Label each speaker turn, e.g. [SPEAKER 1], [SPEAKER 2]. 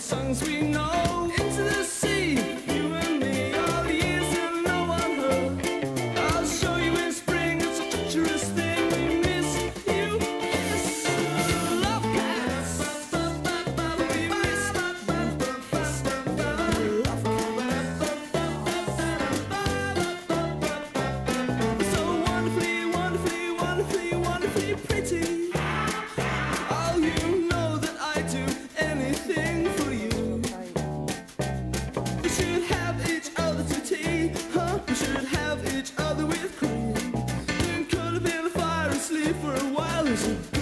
[SPEAKER 1] songs we know. Into the sea, you and me, all the years that no one heard. I'll show you in spring, it's a treacherous thing. We miss you, yes. Love cats. We miss love cats. So wonderfully, wonderfully, wonderfully, wonderfully pretty. Oh, you know that I do anything for you. We should have each other to tea, huh? We should have each other with cream. Then cuddle up in the fire and sleep for a while. Is it